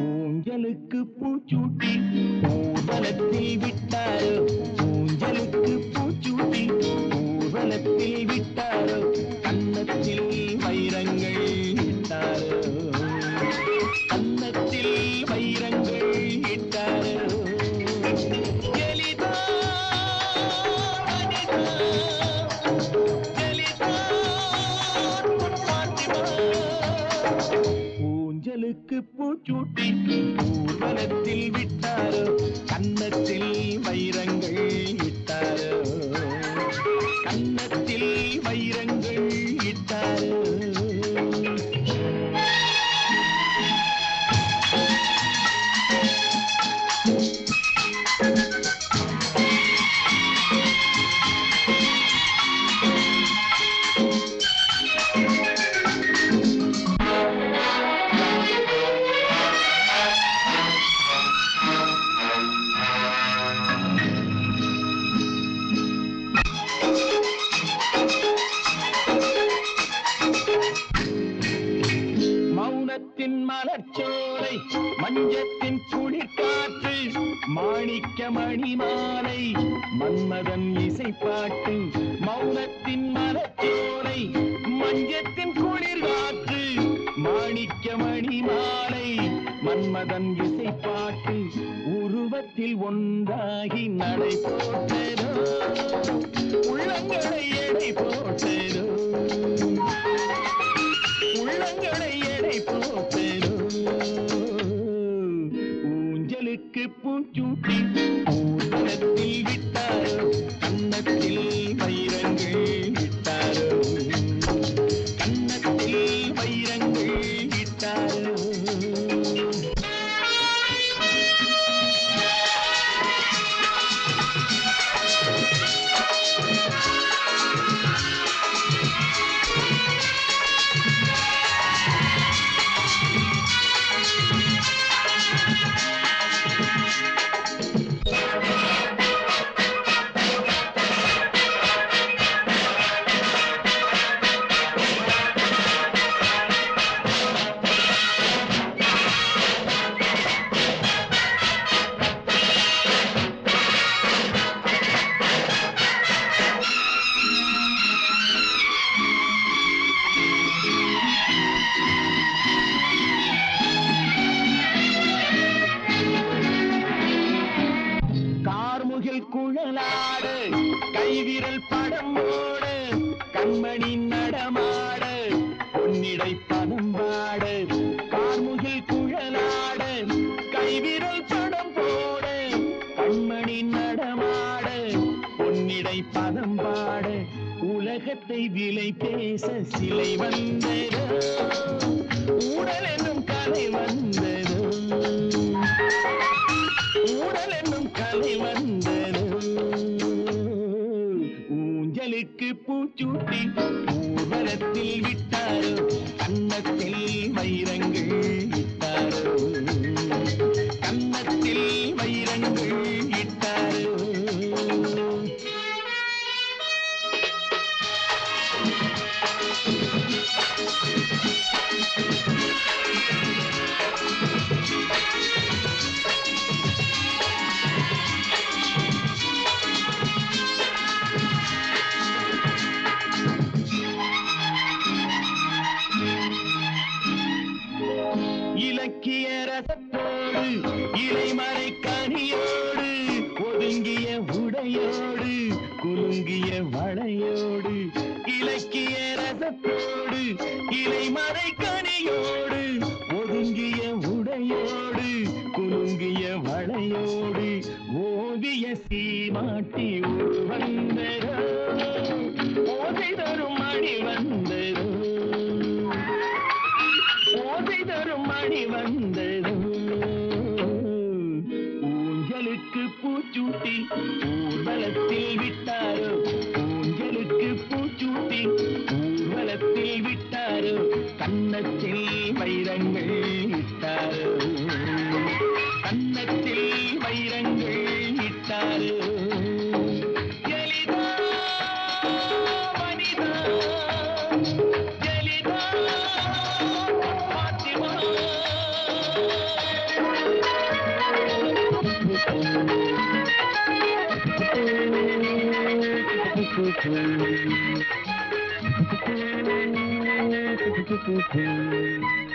ஊஞ்சலுக்கு பூச்சூட்டி ஊர்வலத்தில் விட்டாரோ, ஊஞ்சலுக்கு பூச்சூட்டி ஊர்வலத்தில் விட்டாரோ, கன்னத்தில் வைரங்கள் இட்டாரோ, கன்னத்தில் வைரங்கள் இட்டாரோ. ஜெலிதா அனிதா, ஜெலிதா பாத்திமா. ஊஞ்சலுக்கு பூச்சூட்டி ஊர்வலத்தில் விட்டாரோ, கன்னத்தில் வைரங்கள் இட்டாரோ, கன்னத்தில் வைரங்கள் இட்டாரோ. மௌனத்தின் மலர்ச்சோலை, மஞ்சத்தின் குளிர்காற்று, மாணிக்க மணிமாலை, மன்மதன் இசைப்பாட்டு. மௌனத்தின் மலர்ச்சோலை, மஞ்சத்தின் குளிர்காற்று, மாணிக்க மணிமாலை, மன்மதன் இசைப்பாட்டு. உருவத்தில் ஒன்றாகி நடை போட்டதோ, உள்ளங்களை எடை போட்டதோ, உள்ளங்களை எடை போட்டதோ. ஊஞ்சலுக்கு பூச்சூட்டி ஊர்வலத்தில் விட்டாரோ, கன்னத்தில் வைரங்கள் இட்டாரோ, கன்னத்தில் வைரங்கள் இட்டாரோ. குழலாடு கைவிரல் படம் ஓடு, கண்மணி நடமாடு, பொன்னிடை பதம் பாடு. கார்முகில் குழலாடு கைவிரல் படம் போடு, கண்மணி நடமாடு, பொன்னிடை பதம் பாடு. உலகத்தை விலை பேச சிலை வந்ததோ, ஊடல் என்னும் கலை வந்ததோ, ஊடல் என்னும் கலை வந்ததோ. ஊஞ்சலுக்கு பூச்சூட்டி ஊர்வலத்தில் விட்டாரோ, கன்னத்தில் வைரங்கள் இட்டாரோ, கன்னத்தில் வைரங்கள் இட்டாரோ. இலக்கிய ரசத்தோடு இலைமறை கனியோடு, ஒதுங்கிய உடையோடு குலுங்கிய வளையோடு. இலக்கிய ரசத்தோடு இலைமறை கனியோடு, ஒதுங்கிய உடையோடு குலுங்கிய வளையோடு. ஓவிய சீமாட்டி ஒரு வந்ததோ, ஓசை தரும் மணி வந்ததோ, ஓசை தரும் மணி வந்ததோ. ஊஞ்சலுக்கு பூ பூச்சூட்டி ஊர்வலத்தில் விட்டாரோ ஊஞ்சலுக்கு பூச்சூட்டி ஊர்வலத்தில் விட்டாரோ கன்னத்தில் வைரங்கள் இட்டாரோ கன்னத்தில் வைரங்கள் இட்டாரோ ஜலிதா வனிதா ஜலிதா பாத்திமா Thank you.